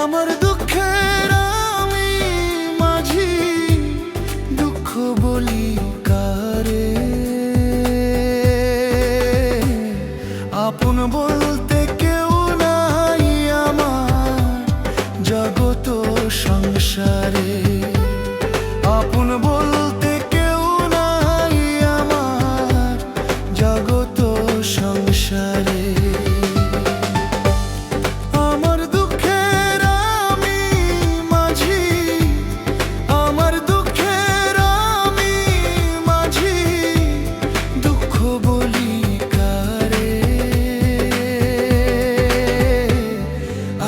আমার দুঃখের আমি মাঝি, দুঃখ বলি কারে? আপন বলতে কেউ নাই আমার জগত সংসারে। আপন বলতে কেউ নাই আমার জগত সংসারে। আমার দুঃখের আমি মাঝি, আমার দুঃখের আমি মাঝি, দুঃখ বলি কারে?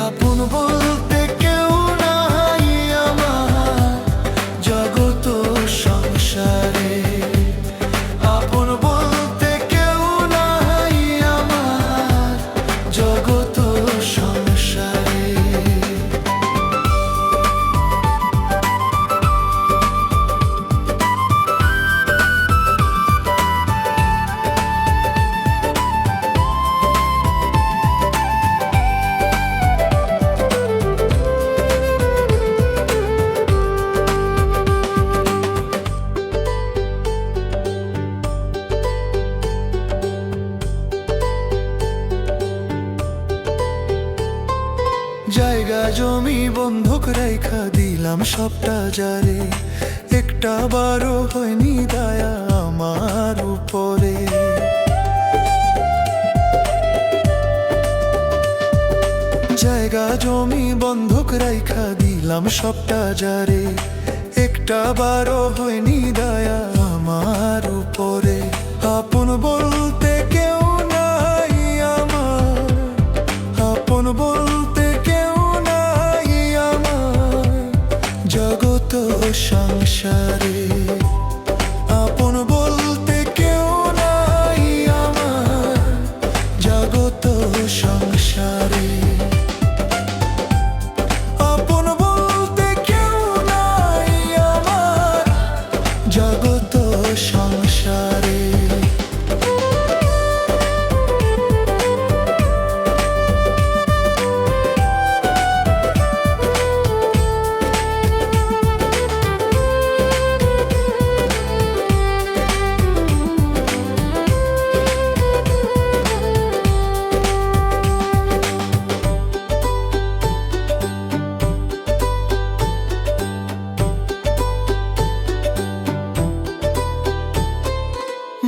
আপন বলতে কেউ নাই আমার জগত সংসারে। আপন বলতে কেউ নাই আমার জগত সংসারে। জায়গা জমি বন্ধক রাইখা দিলাম সবটা যারে, একটা বারও হয়নি দয়া আমার উপরে। জায়গা জমি বন্ধক রাইখা দিলাম সবটা যারে, একটা বারও হয়নি দয়া আমার উপরে। আপন বলতে কেউ নাই আমার, আপন বলতে কেউ নাই আমার জগত সংসারে। আপন বলতে কেউ নাই আমার জগত সংসারে। আপন বলতে কেউ নাই আমার জগত সংসারে।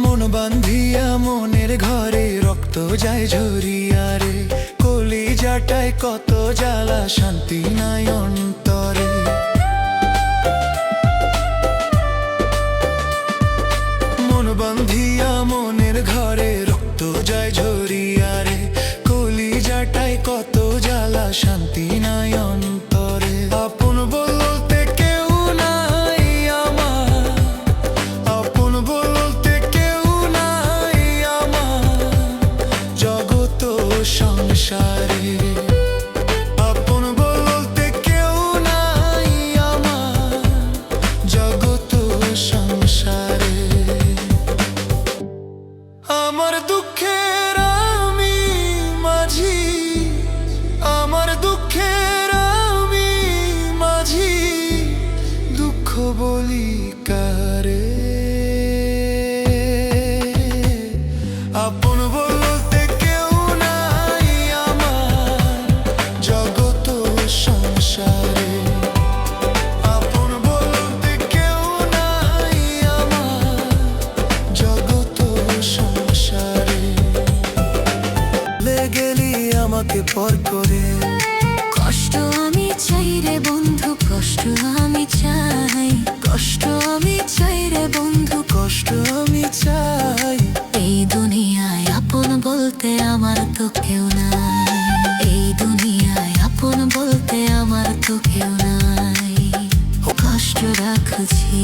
মন বান্ধিয়া মনের ঘরে রক্ত যায় ঝরিয়া রে, কলিজাটায় কত জ্বালা শান্তি নাই অন্তরে। মন বান্ধিয়া মনের ঘরে রক্ত যায় ঝরিয়া রে, কলিজাটায় কত জ্বালা শান্তি নাই অন্তরে। আপন বলতে কেউ নাই আমার, আপন বলতে কেউ নাই আমার জগত সংসারে। আপন বলতে কেউ নাই আমার জগত সংসারে। আমার দুঃখের আমি মাঝি, আমার দুঃখের আমি মাঝি, দুঃখ বলি কারে? আপন বলতে কেউ নাই আমার জগত সংসারে। আপন বলতে কেউ নাই আমার জগত সংসারে। গেলি আমাকে পর করে, কষ্ট আমি চাই রে বন্ধু, কষ্ট আমি চাই, কষ্ট আমি চাই রে বন্ধু, কষ্ট আমি চাই। এই দুনিয়ায় আপন বলতে আমার তো কেউ নাই, এই দুনিয়ায় আপন বলতে আমার তো কেউ নাই, কষ্ট রাখছি।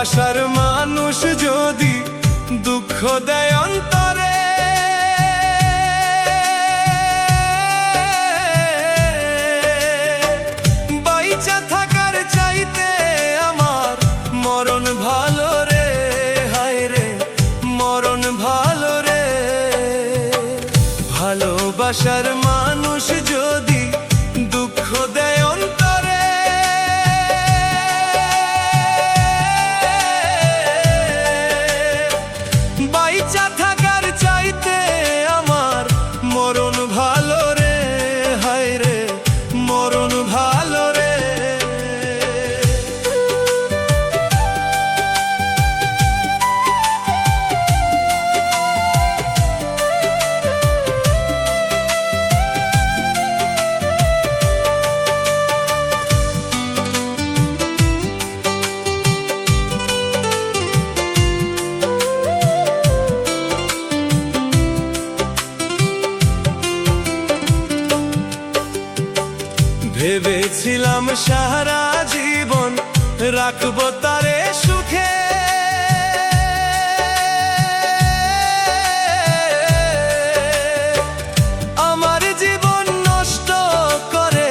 ভালোবাসার মানুষ যদি দুঃখ দেয় অন্তরে, বাইচা থাকার চাইতে আমার মরণ ভালো রে, হায় রে মরণ ভালো রে। ভালোবাসার মানুষ যদি দুঃখ দেয় অন্তরে, বাইচা থাকার চাইতে আমার মরণ ভালো রে, হায় রে মরণ ভালো রে। ভেবেছিলাম সারা জীবন রাখবো তারে সুখে, আমার জীবন নষ্ট করে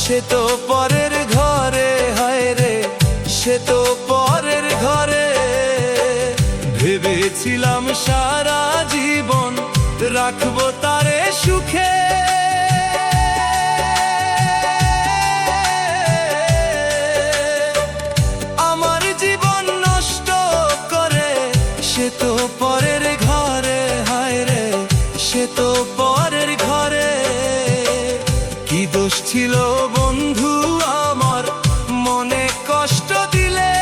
সে তো পরের ঘরে, হায় রে সে তো পরের ঘরে। ভেবেছিলাম সারা জীবন রাখবো তারে সুখে, সে তো পরের ঘরে, হায় রে সে তো পরের ঘরে। কি দোষ ছিল বন্ধু আমার মনে কষ্ট দিলে,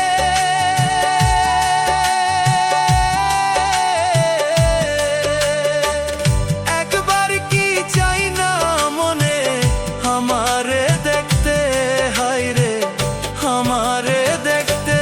একবার কি চাই না মনে আমারে দেখতে, হায় রে আমারে দেখতে।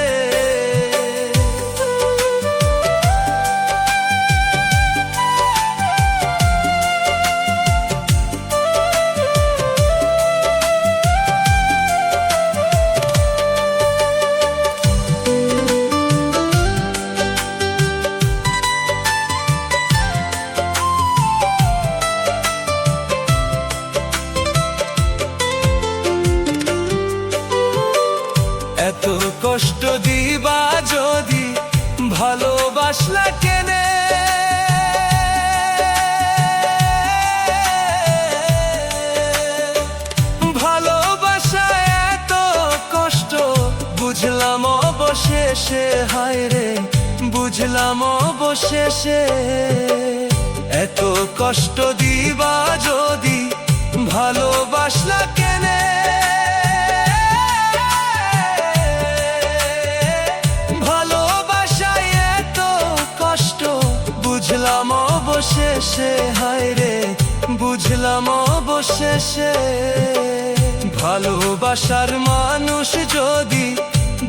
এত কষ্ট দিবা যদি ভালোবাসলা কেনে, ভালোবাসা এত কষ্ট বুঝলাম অবশেষে, হায় রে বুঝলাম অবশেষে। এত কষ্ট দিবা যদি ভালোবাসলা কেনে, বুঝলাম অবশেষে, হায় রে বুঝলাম অবশেষে। ভালোবাসার মানুষ যদি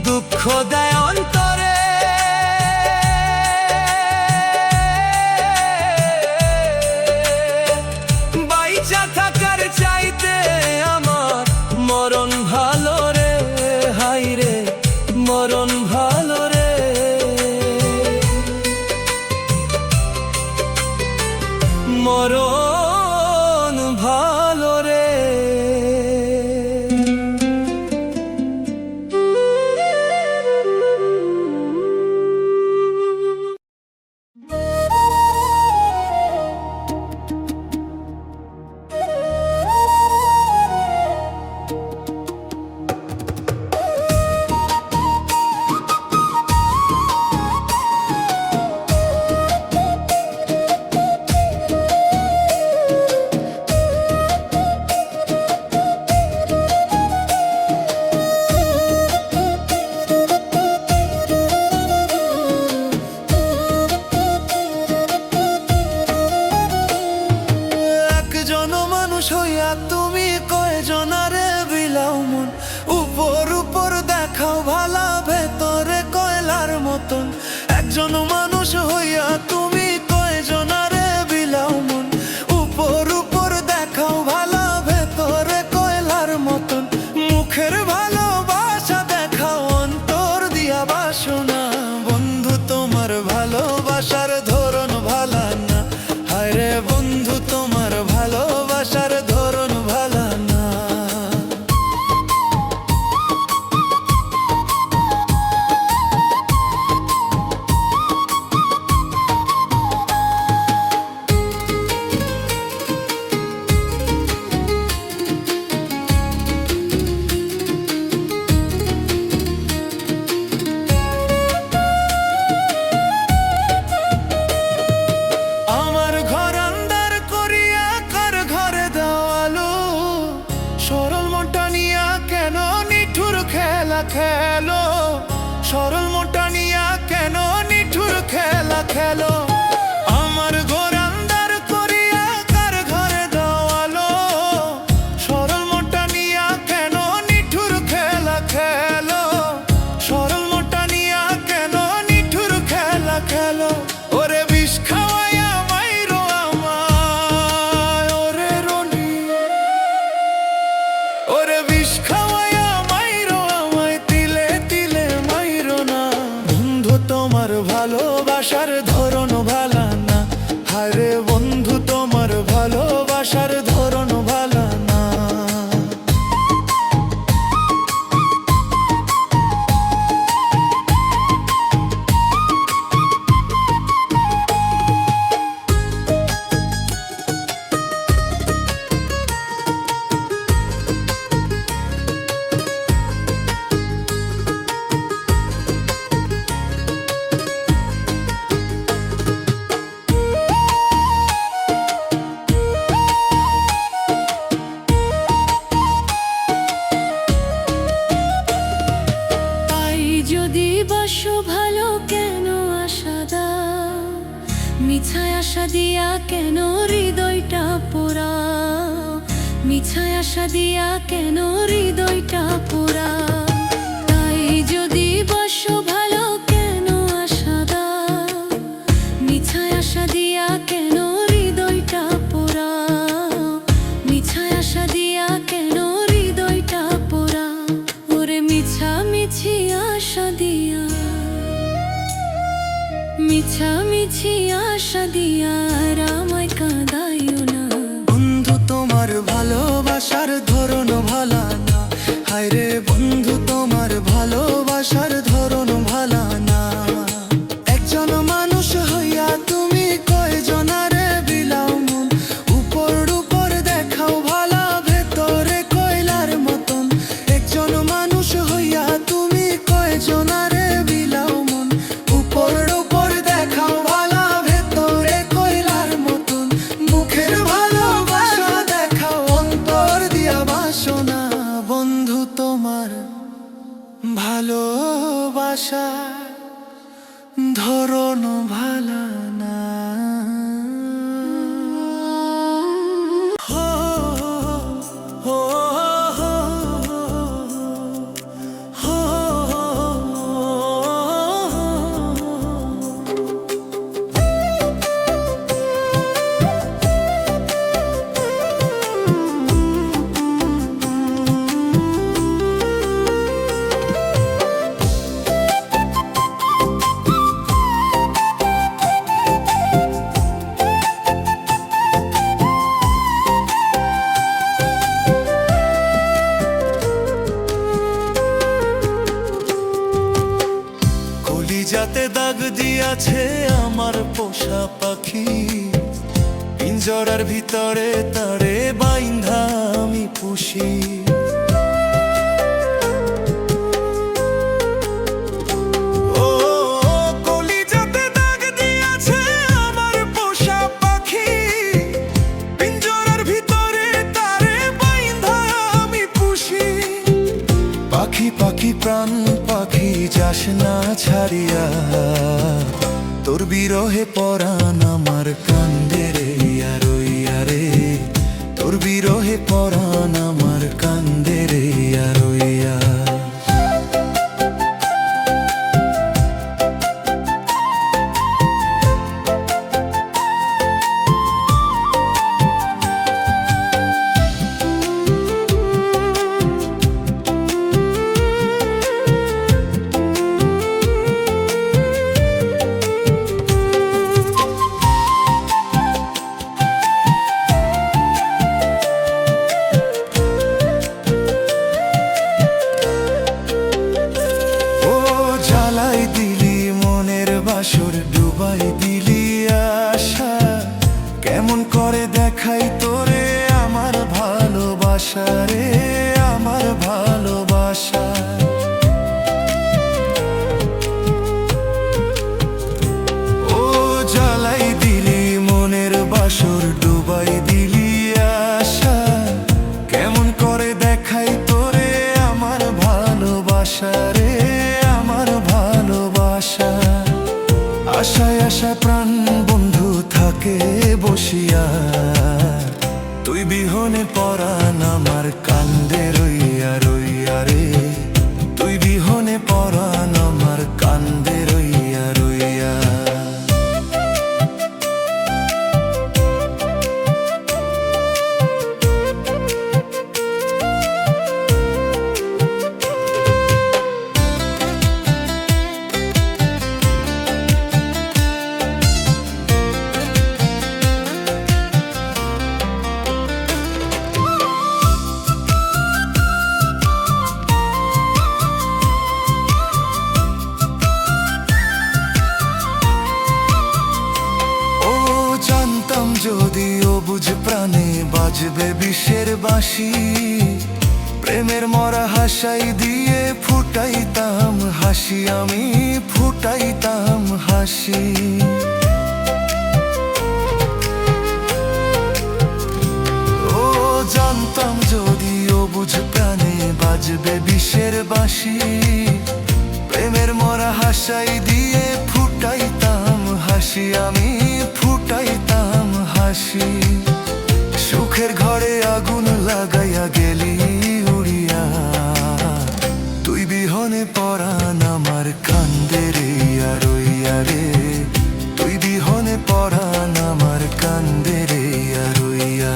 দুঃখ দেয় অন্তরে, বাইচা থাকার চাইতে আমার মরণ ভালো রে, হায় রে মরণ ভালো রে। মরণ ভালো রে। মতন একজন মানুষ হইয়া তুমি কয়জনারে বিলাও মন উপর উপর দেখাও ভালো ভেতরে কয়লার মতন মুখের ভালোবাসা দেখাও অন্তর দিয়া বাসনা গেল, ওরে বিষ খাওয়াইয়া মাইরো আমায়, ওরে রনি, ওরে বিষ খাওয়াইয়া মাইরো আমায়, তিলে তিলে মাইরো না। বন্ধু তোমার ভালোবাসার ধরন ভালা না, হায়রে বন্ধু তোমার ভালোবাসার ধরন ভালা না। যদি বাসো ভালো কেন আশা দাও, মিছায় আশা দিয়া কেন হৃদয়টা পোড়াও, মিছায় আশা দিয়া কেন হৃদয়টা পোড়াও। তাই যদি বাসো ভালো কেন আশা দাও, মিছায় আশা দিয়া কেন হৃদয়টা পোড়াও, মিছায় আশা দিয়া কেন হৃদয়টা পোড়াও। ওরে মিছামিছি আশা দিয়া, মিছামিছি আশা দিয়া আর আমায় কাঁদাইও না। বন্ধু তোমার ভালোবাসার ধরন ভালা না, হায়রে বন্ধু তোমার ভালোবাসার ধরন ভালা না। একজন মানুষ হইয়া তুমি কয়জনারে বিলাও মন, উপর উপর দেখাও ভালা ভেতরে কয়লার মতন। একজন মানুষ হইয়া তুমি কয়জনারে বিলাও মন, উপর উপর দেখাও ভালা ভেতরে কয়লার মতন। মুখের ভালোবাসা দেখাও অন্তর দিয়া বাসনা। বন্ধু তোমার ভালোবাসা ধরন ভালা না। হো হো হো হো কলিজাতে দাগ দিয়াছে আমার পোষা পাখি, পিঞ্জরার ভিতরে তারে বাইন্ধা আমি পুষি। ও কলিজাতে দাগ দিয়াছে আমার পোষা পাখি, পিঞ্জরার ভিতরে তারে বাইন্ধা আমি পুষি। পাখি পাখি প্রাণ পাখি যাস না ছাড়িয়া, তোর বিরহে পরাণ আমার কান্দে রে রইয়া রে, তোর বিরহে পরাণ আমার কান্দে রে রইয়া। ডুবাই দিলি আশা, কেমন করে দেখাই তোরে আমার ভালোবাসা রে, আমার ভালোবাসা। ও জ্বালাই দিলি মনের বাসর, ডুবাই দিলি আশা, কেমন করে দেখাই তোরে আমার ভালোবাসা রে, আমার ভালোবাসা। আশায় আশায় প্রাণ বন্ধু থাকে বসিয়া, তুই বিহনে পরাণ আমার কান্দে রইয়া রইয়া রে, তুই বিহনে পরাণ আমার কান্দে রইয়া রইয়া। প্রাণে বাজবে বিষের বাঁশি, প্রেমের মরা হাসাই দিয়ে ফুটাইতাম হাসি, আমি ফুটাইতাম হাসি। ও জানতাম যদিও বুঝ প্রাণে বাজবে বিষের বাঁশি, প্রেমের মরা হাসাই দিয়ে ফুটাইতাম হাসি, আমি ফুটাইতাম হাসি। সুখের ঘরে আগুন লাগাইয়া গেলি উড়িয়া, তুই বিহনে পরাণ আমার কান্দে রে আর রইয়া রে, তুই বিহনে পরাণ আমার কান্দে রে আর রইয়া।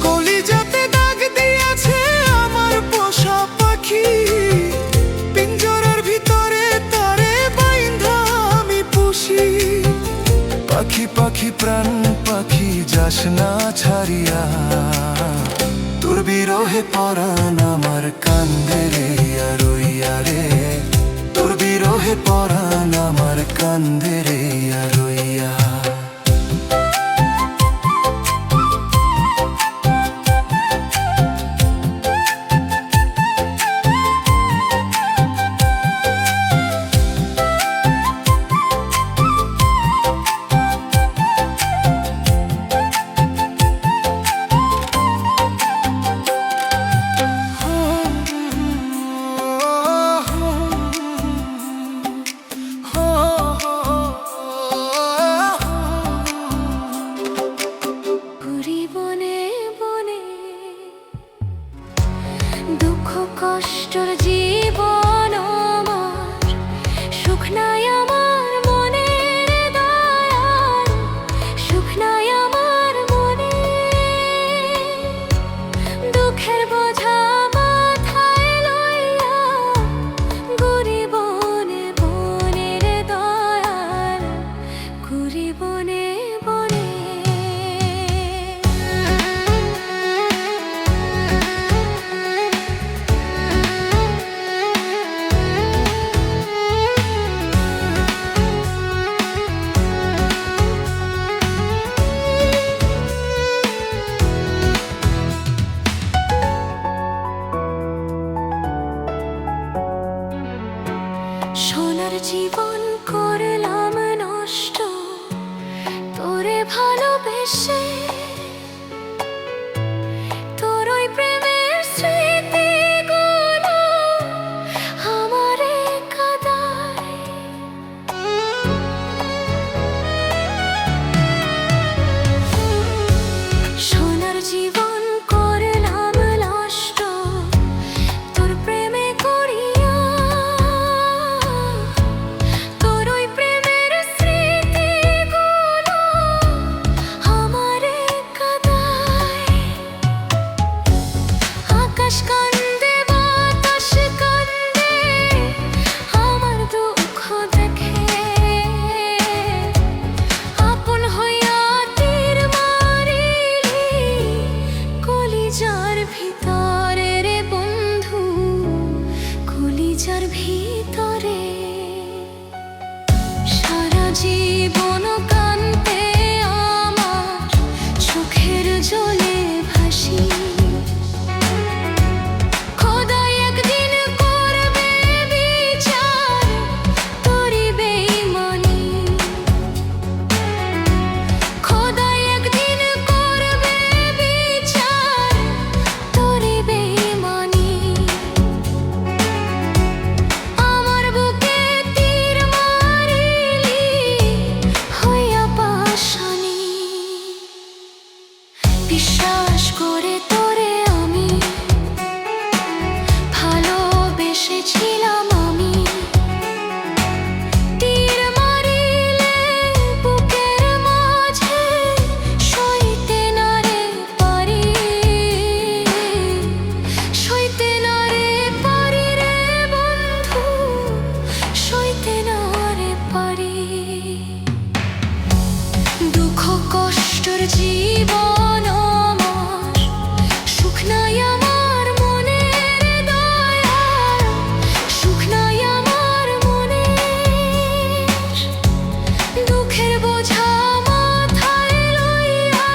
কলিজাতে দাগ দিয়েছে আমার পোষা পাখি, পিঞ্জরার ভিতরে তারে বাইন্ধা আমি পুষি। পাখি পাখি প্রাণ পাখি যাস না ছাড়িয়া, তোর বিরহে পরাণ আমার কান্দে রে আর রইয়া রে, তোর বিরহে পরাণ আমার কান্দে রে আর রইয়া। দুঃখ কষ্টর জীবন আমার, সুখ নাই আমার মনের দয়াল, সুখ নাই আমার মনে। দুঃখের বোঝা মাথায় লইয়া ঘুরি বনে বনের দয়াল, ঘুরি বনে বনে। সোনার জীবন করলাম নষ্ট তোরে ভালোবেসে, তোর ওই প্রেমের স্মৃতিগুলো আমারে কাঁদায়। সোনার জীবন করলাম নষ্ট তোর প্রেমে করিয়া, তোর ওই প্রেমের স্মৃতিগুলো আমারে কাঁদায়। আকাশ কান্দে বাতাস কান্দে আমার দুঃখ দেখে, আপন হইয়া তীর মারিলি কলিজার ভিতরে রে বন্ধু, কলিজার ভিতরে। সারা জীবন কান্দে আমার চোখের জলে ভাসি, খোদাই একদিন করবে বিচার তোরি বেঈমানি, খোদাই একদিন করবে বিচার তোরি বেঈমানি। আমার বুকে তীর মারিলি হইয়া পাশানি, বিশ্বাস করে তোরে আমি ভালোবেসেছিলাম আমি। তীর মারিলে বুকের মাঝে সইতে না রে পারি, সইতে না রে পারি রে বন্ধু, সইতে না রে পারি। দুঃখ কষ্টর জীবন আমার, সুখ নাই আমার মনের দয়াল, সুখ নাই আমার মনের। দুঃখের বোঝা মাথায় লইয়া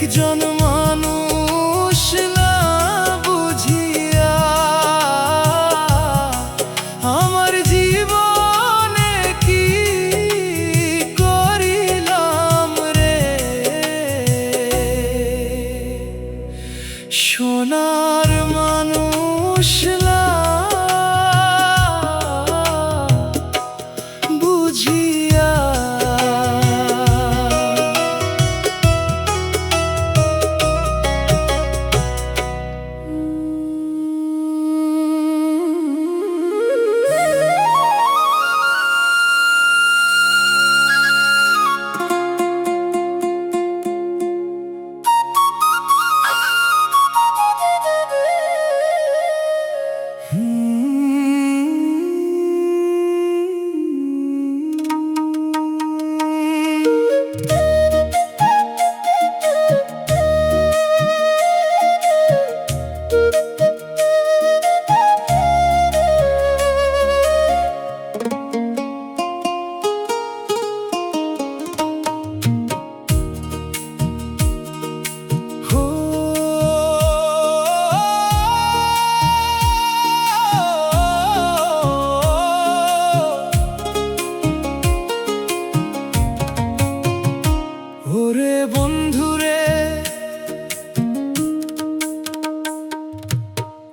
একজন মানুষ না বুঝিয়া আমার জীবনে কি করিলাম রে। সোনার মানুষ না বুঝিয়া ওরে বন্ধুরে,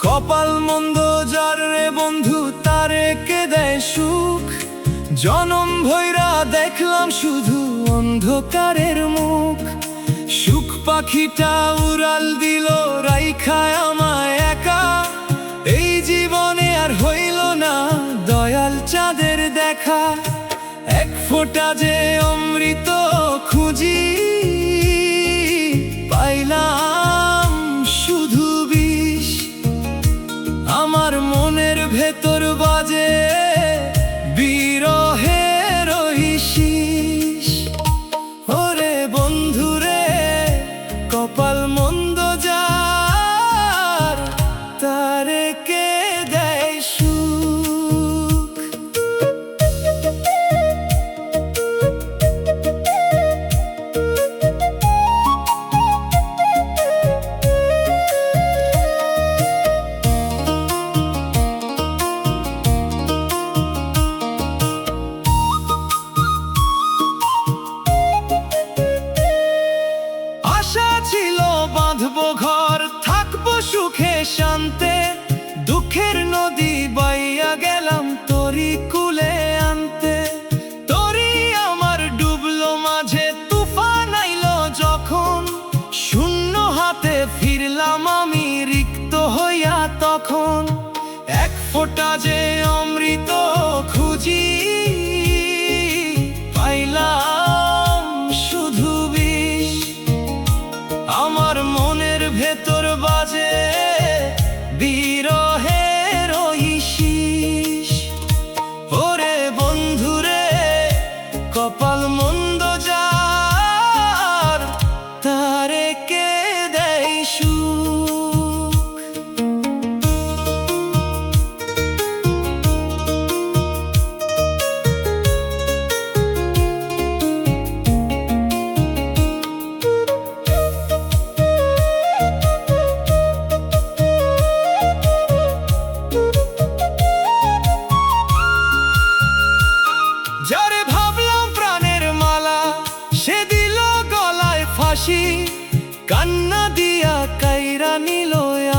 কপাল মন্দ যার রে বন্ধু তারে কে দেয় সুখ। জনম ভৈরা দেখলাম শুধু অন্ধকারের মুখ। সুখ পাখিটা উড়াল দিল রাইখায় আমায় একা। এই জীবনে আর হইল না দয়াল চাঁদের দেখা। এক ফোঁটা যে অমৃত খুঁজি পাইলাম শুধু বিষ। আমার মনের ভেতর বাজে বিরহের শিস। ওরে বন্ধুরে, কপাল মন্দ যার তারে কে দেয় সুখ। আশা ছিল বাঁধবো ঘর, থাকবো সুখে শান্তে। দুঃখের নদী বাইয়া গেলাম তোরি কুলে আনতে। তোরি আমার ডুবলো মাঝে, তুফান আইলো যখন। শূন্য হাতে ফিরলাম আমি রিক্ত হইয়া তখন। এক ফোঁটা যে অমৃত খুঁজি পাইলাম শুধু বিষ। আমার মনের ভেতর বাজে বিরহের শিস। ওরে বন্ধুরে, কপাল মন্দ যার তারে কে দেয় সুখ। যারে ভাবলাম প্রাণের মালা, সে দিল গলায় ফাঁসি। কান্না দিয়া কাইরা নিল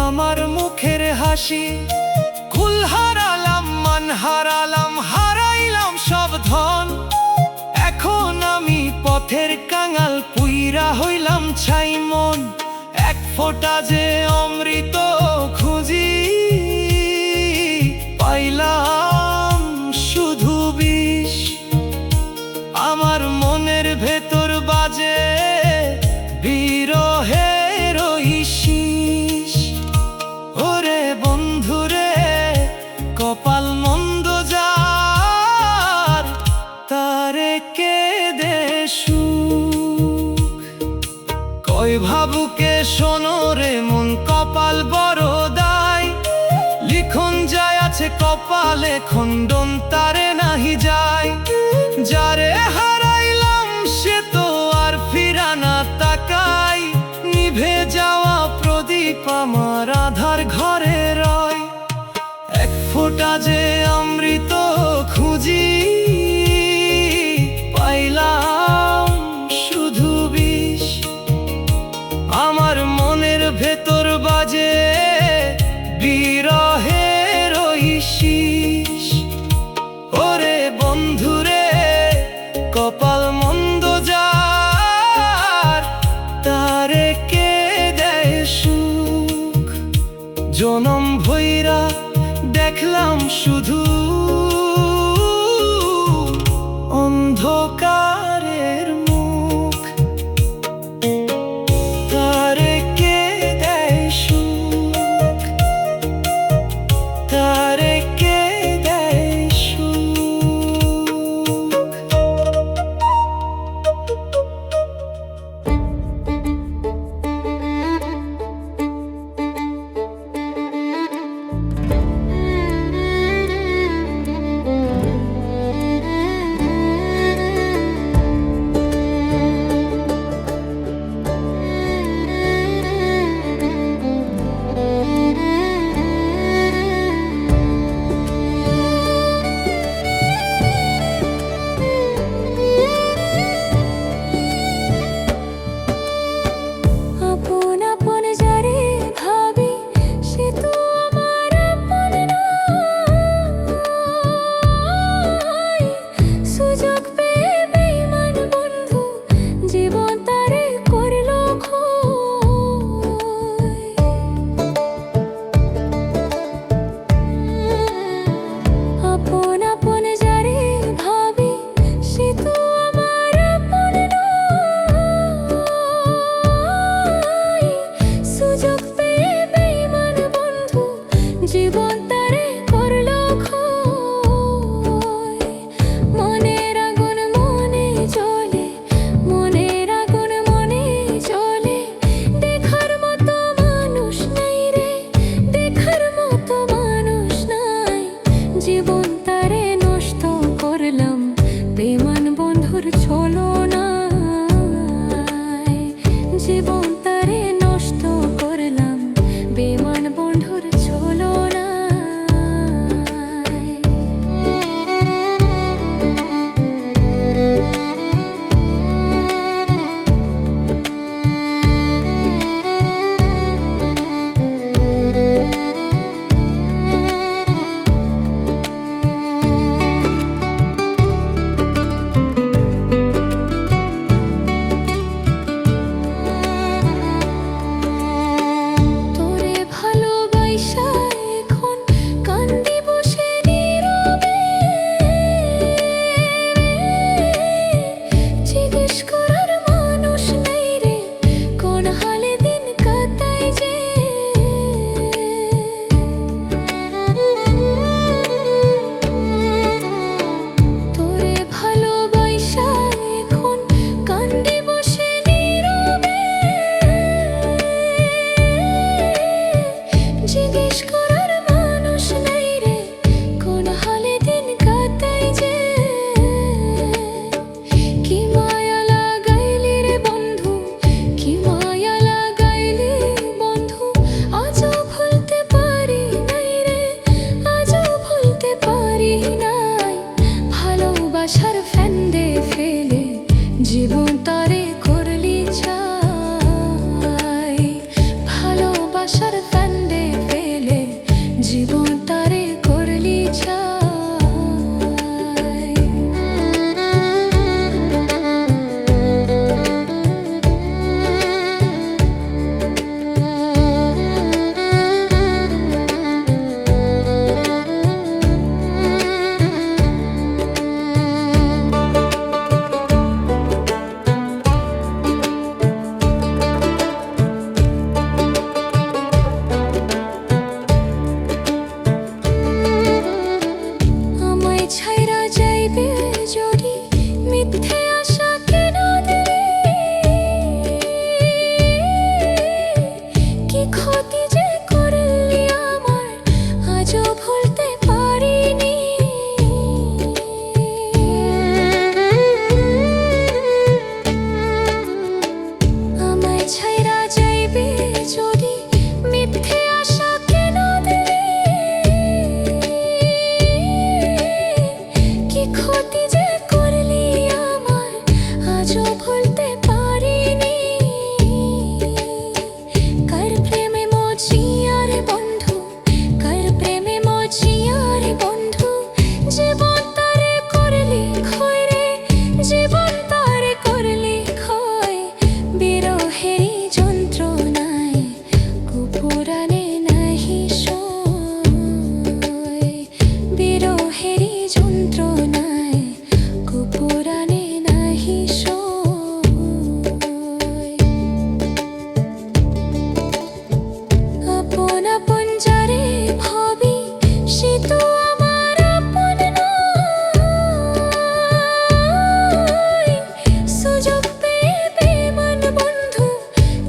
আমার মুখের হাসি। কুল হারালাম, মান হারালাম, হারাইলাম সব ধন। এখন আমি পথের কাঙাল, পুইরা হইলাম ছাই মন। এক ফোঁটা যে অমৃত খুঁজি পাইলাম শুধু বিষ। আমার মনের ভেতর বাজে বিরহের শিস। ওরে বন্ধুরে, কপাল মন্দ যার তারে কে দেয় সুখ। কই ভাবুকে শোনো রে মন, কপাল বড় দায়। লিখন যায় আছে কপালে, খণ্ডন তারে নাহি যায়। যারে হারাইলাম সে তো আর ফিরা না তাকাই। মাঝে অমৃত খুঁজি, পাইলাম শুধু বিষ। আমার মনের ভেতর বাজে বিরহের ওই শীষ। ওরে বন্ধুরে, কপাল মন্দ যার, তারে কে দেয় সুখ। জনম ভৈরা দেখলাম শুধু অন্ধকারের মুখ। তারে কে দেয় সুখ, তারে কে দেয় সুখ।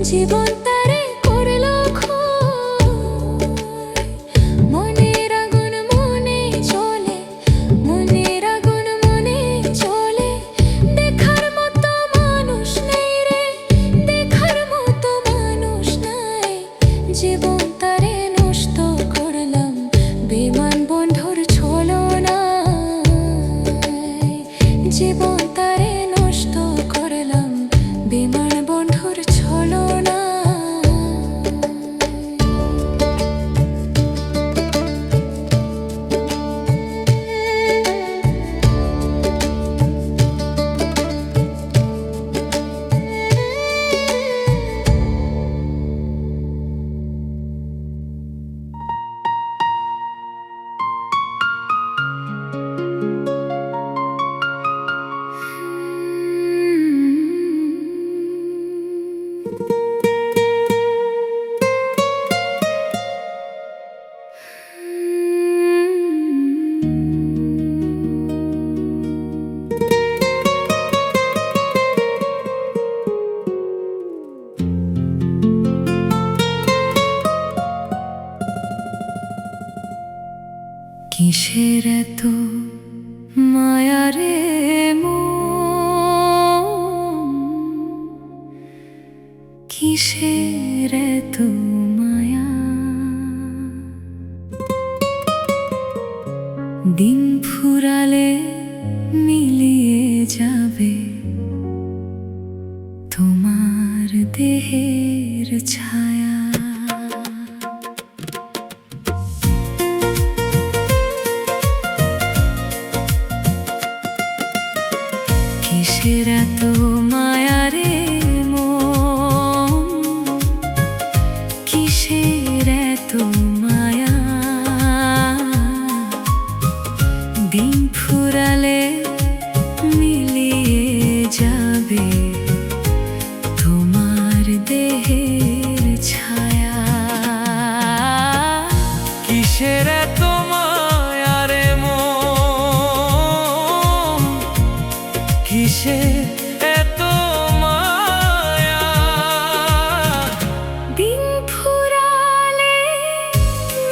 জীবন তারে করলো ক্ষয়। মনের আগুন মনে চলে, মনের আগুন মনে চলে, দেখার মতো মানুষ নেই রে, দেখার মতো মানুষ নাই। জীবন তারে নষ্ট করলাম বেমান বন্ধুর ছলনায়। জীবন তারে নষ্ট করলাম বেমান বন্ধুর ছলনায়। কিসের এত মায়া রে মন, কিসের এত মায়া। দিন ফুরালে মিলিয়ে যাবে তোমার দেহের ছায়া। কিসের এত মায়া রে মন, কিসের এত মায়া। দিন ফুরালে মিলিয়ে যাবে তোমার দেহের ছায়া। কিসের এত মায়া রে মন, কিসের এত মায়া। দিন ফুরালে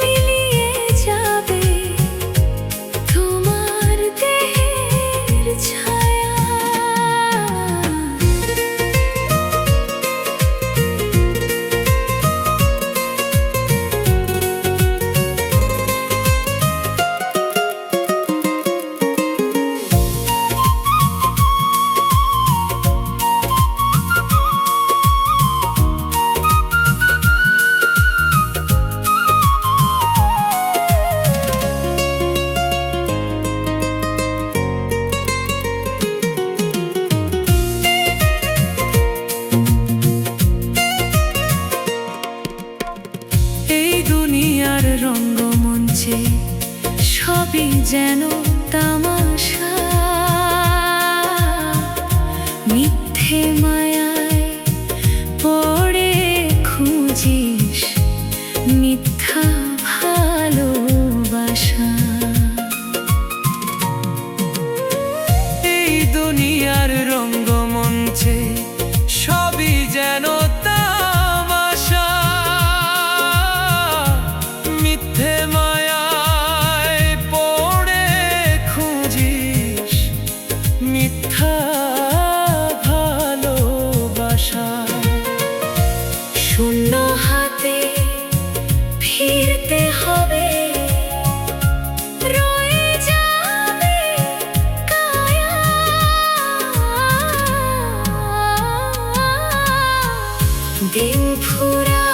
মিলিয়ে যাবে তোমার দেহের ছায়া। এই দুনিয়ার রঙ্গমঞ্চে সবই যেন তামাশা, মিথ্যে মায়ায় পড়ে খুঁজিস মিথ্যা ভালোবাসা। এই দুনিয়ার রঙ্গমঞ্চে সবই যেন তামাশা, মিথ্যে মায়ায় পড়ে খুঁজিস মিথ্যা ভালোবাসা। শূন্য হাতে ফিরতে হবে, রয়ে যাবে কায়া। দিন ফুরা